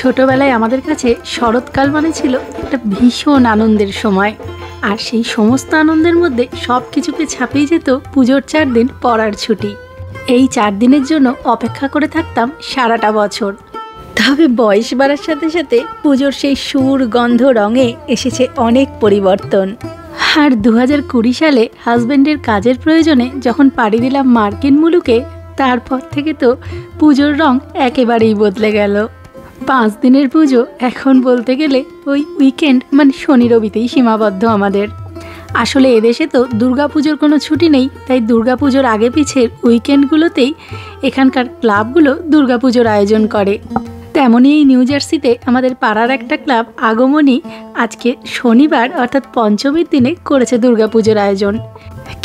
ছোটবেলায় আমাদের কাছে শরৎকাল মানে ছিল একটা ভীষণ আনন্দের সময়। আর সেই সমস্ত আনন্দের মধ্যে সব কিছুকে ছাপিয়ে যেত পুজোর 4 দিন পড়ার ছুটি। এই 4 দিনের জন্য অপেক্ষা করে থাকতাম সারাটা বছর। তবে বয়স বাড়ার সাথে সাথে পুজোর সেই সুর, গন্ধ, রঙে এসেছে অনেক পরিবর্তন। আর 2020 সালে হাজব্যান্ডের কাজের প্রয়োজনে যখন পাড়ি দিলাম মার্কিন মুলুকে, তারপর থেকে তো পুজোর রং একেবারেই বদলে গেল। 5 দিনের পুজো এখন বলতে গেলে ওই উইকেন্ড মানে শনি রবিতেই সীমাবদ্ধ আমাদের। আসলে এদেশে তো দুর্গাপুজোর কোনো ছুটি নেই, তাই দুর্গাপুজোর আগে পিছের উইকেন্ডগুলোতেই এখানকার ক্লাবগুলো দুর্গাপুজোর আয়োজন করে। তেমনই এই নিউ জার্সিতে আমাদের পাড়ার একটা ক্লাব আগমনী আজকে শনিবার অর্থাৎ পঞ্চমীর দিনে করেছে দুর্গাপুজোর আয়োজন।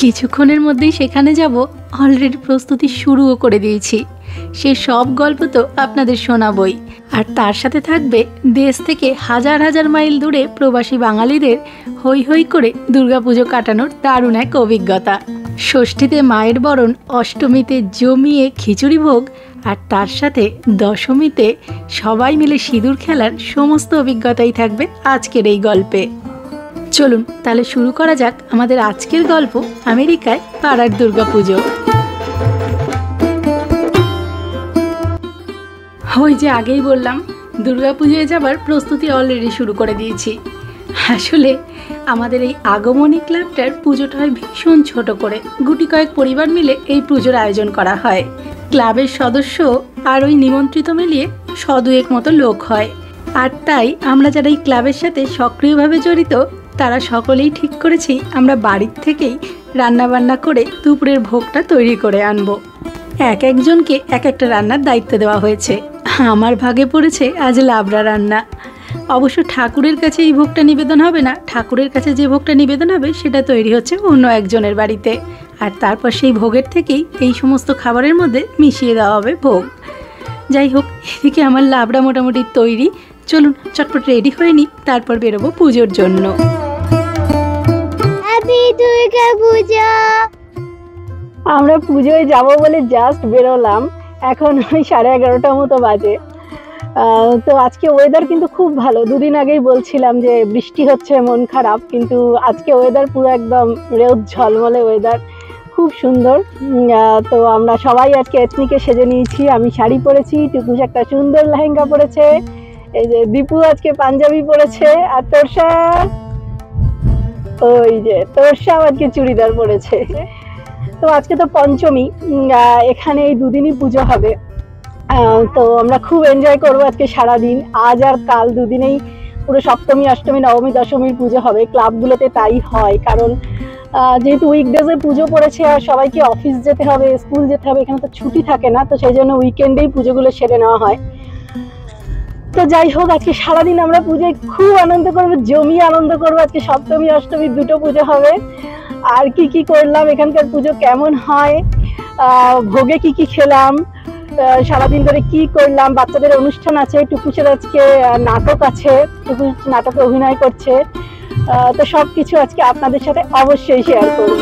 কিছুক্ষণের মধ্যেই সেখানে যাব, অলরেডি প্রস্তুতি শুরুও করে দিয়েছি। সে সব গল্প তো আপনাদের শোনাবই, আর তার সাথে থাকবে দেশ থেকে হাজার হাজার মাইল দূরে প্রবাসী বাঙালিদের হই হই করে দুর্গাপুজো কাটানোর দারুণ এক অভিজ্ঞতা। ষষ্ঠীতে মায়ের বরণ, অষ্টমীতে জমিয়ে খিচুড়ি ভোগ, আর তার সাথে দশমীতে সবাই মিলে সিঁদুর খেলার সমস্ত অভিজ্ঞতাই থাকবে আজকের এই গল্পে। চলুন তাহলে শুরু করা যাক আমাদের আজকের গল্প, আমেরিকায় পাড়ার দুর্গাপুজো। ওই যে আগেই বললাম, দুর্গাপুজোয় যাবার প্রস্তুতি অলরেডি শুরু করে দিয়েছি। আসলে আমাদের এই আগমনী ক্লাবটার পুজোটা হয় ভীষণ ছোট করে, গুটি কয়েক পরিবার মিলে এই পুজোর আয়োজন করা হয়। ক্লাবের সদস্য আর ওই নিমন্ত্রিত মিলিয়ে 100-2 মতো লোক হয়। আর তাই আমরা যারা এই ক্লাবের সাথে সক্রিয়ভাবে জড়িত, তারা সকলেই ঠিক করেছি আমরা বাড়ির থেকেই রান্নাবান্না করে দুপুরের ভোগটা তৈরি করে আনবো। একজনকে এক একটা রান্নার দায়িত্ব দেওয়া হয়েছে। আমার ভাগে পড়েছে আজ লাবড়া রান্না। অবশ্য ঠাকুরের কাছে এই ভোগটা নিবেদন হবে না, ঠাকুরের কাছে যে ভোগটা নিবেদন হবে সেটা তৈরি হচ্ছে অন্য একজনের বাড়িতে, আর তারপর সেই ভোগের থেকেই এই সমস্ত খাবারের মধ্যে মিশিয়ে দেওয়া হবে ভোগ। যাই হোক, এদিকে আমার লাবড়া মোটামুটি তৈরি। চলুন চটপট রেডি হয়ে নিই, তারপর বেরোবো পুজোর জন্য। আমরা পুজোয় যাব বলে জাস্ট বেরোলাম, এখন ওই 11:30 মতো বাজে। তো আজকে ওয়েদার কিন্তু খুব ভালো। 2 দিন আগেই বলছিলাম যে বৃষ্টি হচ্ছে, মন খারাপ, কিন্তু আজকে ওয়েদার পুরো একদম রোদ ঝলমলে ওয়েদার, খুব সুন্দর। তো আমরা সবাই আজকে এথনিকে সেজে নিয়েছি। আমি শাড়ি পরেছি, টুকুস একটা সুন্দর লেহেঙ্গা পরেছে, এই যে দীপু আজকে পাঞ্জাবি পরেছে, আর তোরসা, ওই যে তোরসাও আজকে চুড়িদার পরেছে। তো আজকে তো পঞ্চমী, এখানে এই 2 দিনই পুজো হবে। তো আমরা খুব এনজয় করবো আজকে সারাদিন। আজ আর কাল 2 দিনেই পুরো সপ্তমী, অষ্টমী, নবমী, দশমীর পুজো হবে। ক্লাবগুলোতে তাই হয়, কারণ যেহেতু উইকডেজে পুজো পড়েছে আর সবাইকে অফিস যেতে হবে, স্কুল যেতে হবে, এখানে তো ছুটি থাকে না, তো সেই জন্য উইকেন্ডেই পুজোগুলো সেরে নেওয়া হয়। তো যাই হোক, আজকে সারাদিন আমরা পুজোয় খুব আনন্দ করবো, জমিয়ে আনন্দ করবো। আজকে সপ্তমী অষ্টমী 2টো পুজো হবে। আর কি কি করলাম, এখানকার পুজো কেমন হয়, ভোগে কি কি খেলাম, সারাদিন ধরে কি করলাম, বাচ্চাদের অনুষ্ঠান আছে, টুকুসের আজকে নাটক আছে, টুকুস নাটকে অভিনয় করছে। তো সব কিছু আজকে আপনাদের সাথে অবশ্যই শেয়ার করব।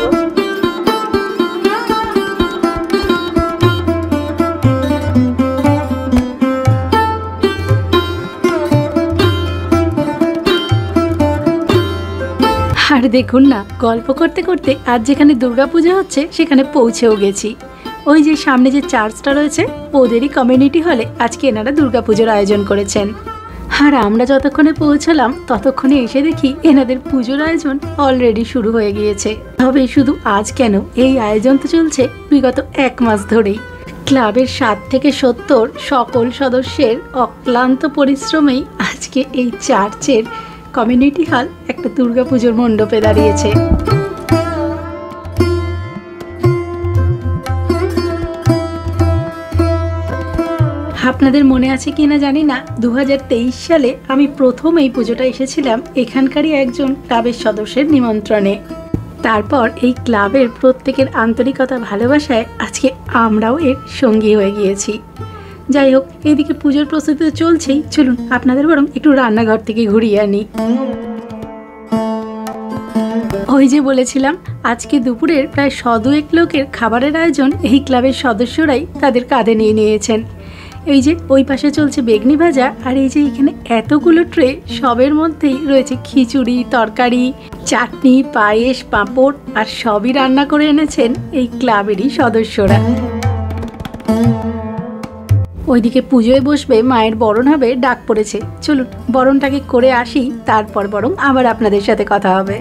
আর দেখুন না, গল্প করতে করতে আজ যেখানে দুর্গাপূজা হচ্ছে সেখানে পৌঁছেও গেছি। ওই যে সামনে যে চার্চটা রয়েছে, ওদেরই কমিউনিটি হলে আজকে এনারা দুর্গাপুজোর আয়োজন করেছেন। আর আমরা যতক্ষণে পৌঁছালাম ততক্ষণে এসে দেখি এনাদের পুজোর আয়োজন অলরেডি শুরু হয়ে গিয়েছে। তবে শুধু আজ কেন, এই আয়োজন তো চলছে বিগত 1 মাস ধরেই। ক্লাবের 7 থেকে 70 সকল সদস্যের অক্লান্ত পরিশ্রমেই আজকে এই চার্চের কমিউনিটি হল একটা দুর্গাপুজোর মণ্ডপে দাঁড়িয়েছে। আপনাদের মনে আছে কিনা জানি না, 2023 সালে আমি প্রথম এই পুজোটা এসেছিলাম এখানকারই একজন ক্লাবের সদস্যের নিমন্ত্রণে। তারপর এই ক্লাবের প্রত্যেকের আন্তরিকতা, ভালোবাসায় আজকে আমরাও এর সঙ্গী হয়ে গিয়েছি। যাই হোক, এইদিকে পুজোর প্রস্তুতি তো চলছেই, চলুন আপনাদের বরং একটু রান্নাঘর থেকে ঘুরিয়ে আনি। ওই যে বলেছিলাম, আজকে দুপুরের প্রায় 100-2 লোকের খাবারের আয়োজন এই ক্লাবের সদস্যরাই তাদের কাঁধে নিয়ে নিয়েছেন। এই যে ওই পাশে চলছে বেগনি ভাজা, আর এই যে এখানে এতগুলো ট্রে, সবের মধ্যেই রয়েছে খিচুড়ি, তরকারি, চাটনি, পায়েস, পাঁপড়, আর সবই রান্না করে এনেছেন এই ক্লাবেরই সদস্যরা। ওইদিকে পুজোয় বসবে, মায়ের বরণ হবে, ডাক পড়েছে। চলুন বরণটাকে করে আসি, তারপর বরং আবার আপনাদের সাথে কথা হবে।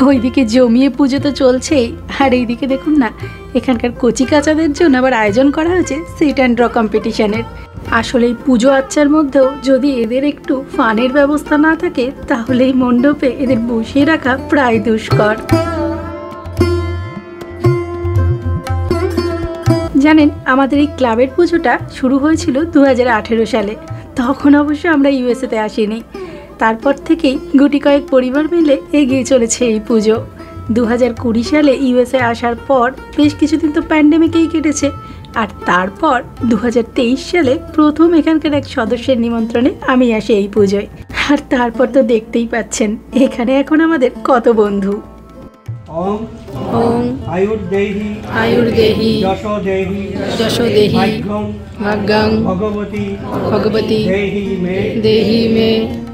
ওইদিকে জমিয়ে পুজো তো চলছেই, আর এইদিকে দেখুন না, এখানকার কচি কাচাদের জন্য আবার আয়োজন করা হয়েছে সিট অ্যান্ড ড্র কম্পিটিশনের। আসলে এই পুজো আচ্চার মধ্যেও যদি এদের একটু ফানের ব্যবস্থা না থাকে, তাহলে এই মণ্ডপে এদের বসিয়ে রাখা প্রায় দুষ্কর। জানেন, আমাদের এই ক্লাবের পুজোটা শুরু হয়েছিল 2018 সালে। তখন অবশ্য আমরা ইউএসএতে আসিনি। তারপর থেকেই গুটি কয়েক পরিবার মিলে এগিয়ে চলেছে এই পুজো। 2020 সালে ইউএসএ আসার পর বেশ কিছুদিন তো প্যান্ডেমিকেই কেটেছে, আর তারপর 2023 সালে প্রথম এখানকার এক সদস্যের নিমন্ত্রণে আমি আসি এই পুজোয়। আর তারপর তো দেখতেই পাচ্ছেন এখানে এখন আমাদের কত বন্ধু। ওম ওম আয়ুর্দেহি আয়ুর্দেহি যশোদেহি যশোদেহি ভাগ্যং ভাগ্যং ভগবতী ভগবতী দেহি মে দেহি মে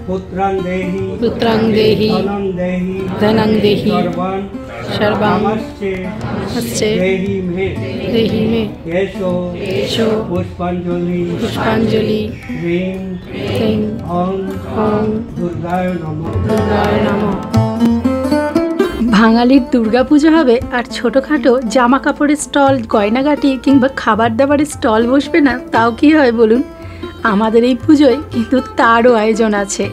পুত্রাং দেহি পুত্রাং দেহি ধনং দেহি ধনং দেহি সর্বান সর্বাং নমস্তে দেহি মে দেহি মে এসো এসো পুষ্পাঞ্জলি পুষ্পাঞ্জলি হ্রিং ক্লিং ওং ওং দুর্গায় নমঃ দুর্গায় নমঃ। বাঙালির দুর্গাপুজো হবে আর ছোটোখাটো জামা কাপড়ের স্টল, গয়নাগাটি কিংবা খাবার দাবারের স্টল বসবে না, তাও কি হয় বলুন? আমাদের এই পুজোয় কিন্তু তারও আয়োজন আছে।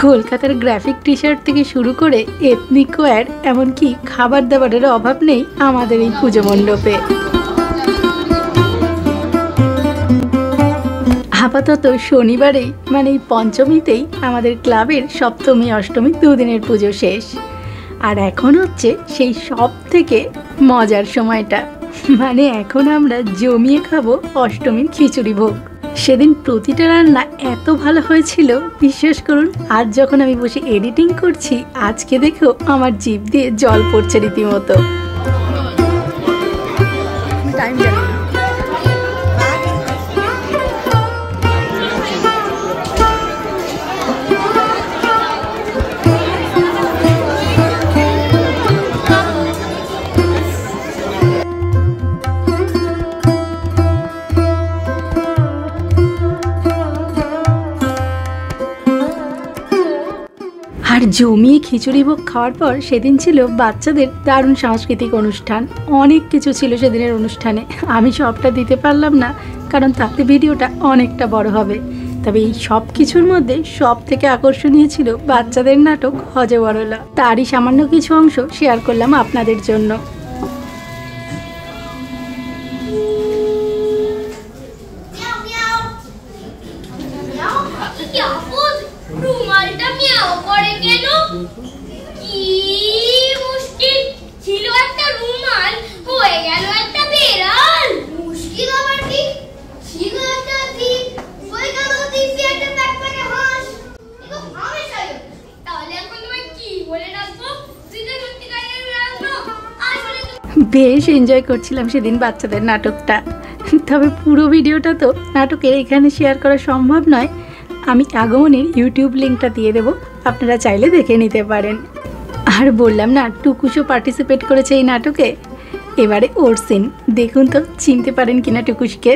কলকাতার গ্রাফিক টি শার্ট থেকে শুরু করে এথনিক ওয়্যার, এমনকি খাবার দাবারের অভাব নেই আমাদের এই পুজো মণ্ডপে। আপাতত শনিবারেই মানে এই পঞ্চমীতেই আমাদের ক্লাবের সপ্তমী অষ্টমী দুদিনের পুজো শেষ। আর এখন হচ্ছে সেই সব থেকে মজার সময়টা, মানে এখন আমরা জমিয়ে খাবো অষ্টমীর খিচুড়ি ভোগ। সেদিন প্রতিটা রান্না এত ভালো হয়েছিল, বিশ্বাস করুন। আজ যখন আমি বসে এডিটিং করছি, আজকে দেখো আমার জিভ দিয়ে জল পড়ছে রীতিমতো। টাইম জানি না। আর জমিয়ে খিচুড়ি ভোগ খাওয়ার পর সেদিন ছিল বাচ্চাদের দারুণ সাংস্কৃতিক অনুষ্ঠান। অনেক কিছু ছিল সেদিনের অনুষ্ঠানে, আমি সবটা দিতে পারলাম না, কারণ তাতে ভিডিওটা অনেকটা বড় হবে। তবে এই সব কিছুর মধ্যে সব থেকে আকর্ষণীয় ছিল বাচ্চাদের নাটক হজবরলা। তারই সামান্য কিছু অংশ শেয়ার করলাম আপনাদের জন্য। বেশ এনজয় করছিলাম সেদিন বাচ্চাদের নাটকটা। তবে পুরো ভিডিওটা তো নাটকের এখানে শেয়ার করা সম্ভব নয়। আমি আগমনের ইউটিউব লিঙ্কটা দিয়ে দেবো, আপনারা চাইলে দেখে নিতে পারেন। আর বললাম না, টুকুসও পার্টিসিপেট করেছে এই নাটকে। এবারে ওর সিন দেখুন তো, চিনতে পারেন কিনা টুকুসকে।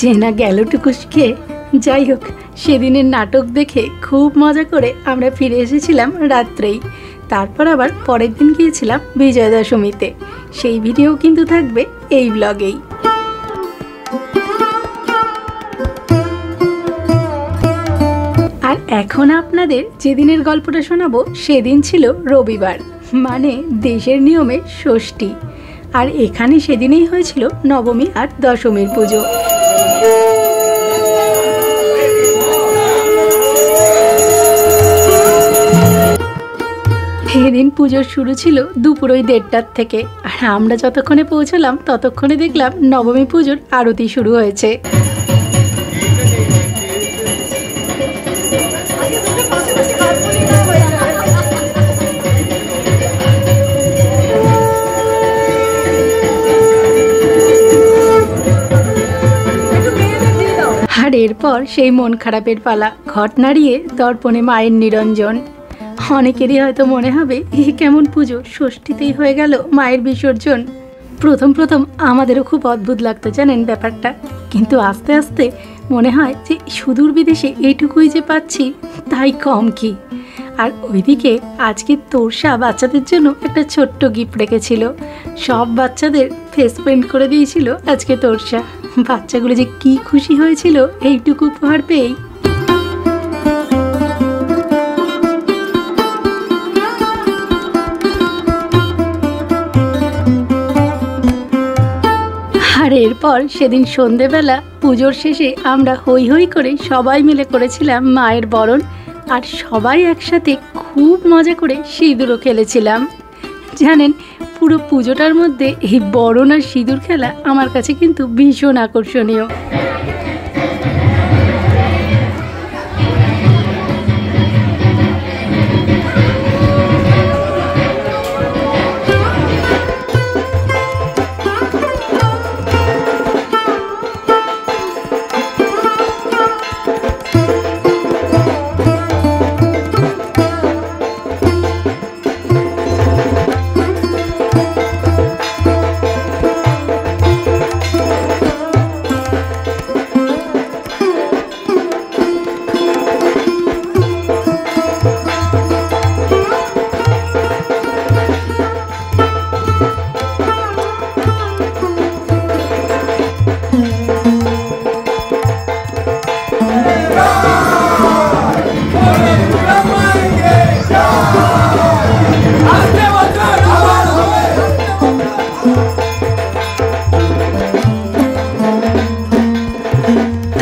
চেনা গেল টুকুসকে। যাই হোক, সেদিনের নাটক দেখে খুব মজা করে আমরা ফিরে এসেছিলাম রাত্রেই। তারপর আবার পরের দিন গিয়েছিলাম বিজয়া দশমীতে। সেই ভিডিও কিন্তু থাকবে এই ব্লগেই। আর এখন আপনাদের যেদিনের গল্পটা শোনাবো সেদিন ছিল রবিবার, মানে দেশের নিয়মে ষষ্ঠী। আর এখানে সেদিনেই হয়েছিল নবমী আর দশমীর পুজো। এদিন পুজোর শুরু ছিল দুপুর ওই 1:30টার থেকে। আর আমরা যতক্ষণে পৌঁছলাম ততক্ষণে দেখলাম নবমী পুজোর আরতি শুরু হয়েছে। আর এরপর সেই মন খারাপের পালা, ঘট নাড়িয়ে দর্পণে মায়ের নিরঞ্জন। অনেকেরই হয়তো মনে হবে এ কেমন পুজো, ষষ্ঠীতেই হয়ে গেল মায়ের বিসর্জন। প্রথম আমাদেরও খুব অদ্ভুত লাগতো জানেন ব্যাপারটা, কিন্তু আস্তে আস্তে মনে হয় যে সুদূর বিদেশে এইটুকুই যে পাচ্ছি তাই কম কি। আর ওইদিকে আজকে তোরসা বাচ্চাদের জন্য একটা ছোট্ট গিফট রেখেছিল। সব বাচ্চাদের ফেস পেন্ট করে দিয়েছিল আজকে তোরসা। বাচ্চাগুলো যে কি খুশি হয়েছিল এইটুকু উপহার পেয়েই। আর এরপর সেদিন সন্ধেবেলা পুজোর শেষে আমরা হই হই করে সবাই মিলে করেছিলাম মায়ের বরণ। আর সবাই একসাথে খুব মজা করে সিঁদুরও খেলেছিলাম। জানেন, পুরো পুজোটার মধ্যে এই বরণ আর সিঁদুর খেলা আমার কাছে কিন্তু ভীষণ আকর্ষণীয়।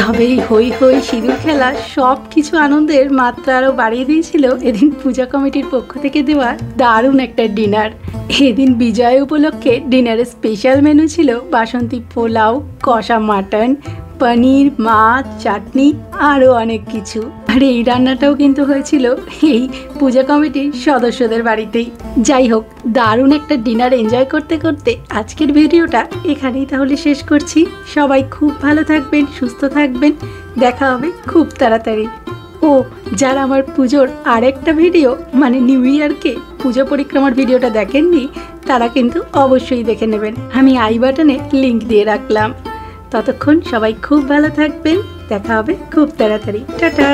তবে এই হই হই সিঁদুর খেলা সব কিছু আনন্দের মাত্রা আরও বাড়িয়ে দিয়েছিল এদিন পূজা কমিটির পক্ষ থেকে দেওয়া দারুণ একটা ডিনার। এদিন বিজয় উপলক্ষে ডিনারের স্পেশাল মেনু ছিল বাসন্তী পোলাও, কষা মাটন, পনির, মাছ, চাটনি, আরও অনেক কিছু। আর এই রান্নাটাও কিন্তু হয়েছিল এই পূজা কমিটির সদস্যদের বাড়িতেই। যাই হোক, দারুণ একটা ডিনার এনজয় করতে করতে আজকের ভিডিওটা এখানেই তাহলে শেষ করছি। সবাই খুব ভালো থাকবেন, সুস্থ থাকবেন, দেখা হবে খুব তাড়াতাড়ি। ও যারা আমার পুজোর আরেকটা ভিডিও মানে নিউ ইয়ারকে পুজো পরিক্রমার ভিডিওটা দেখেননি তারা কিন্তু অবশ্যই দেখে নেবেন, আমি আই বাটনে লিংক দিয়ে রাখলাম। ততক্ষণ সবাই খুব ভালো থাকবেন, দেখা হবে খুব তাড়াতাড়ি। টাটা।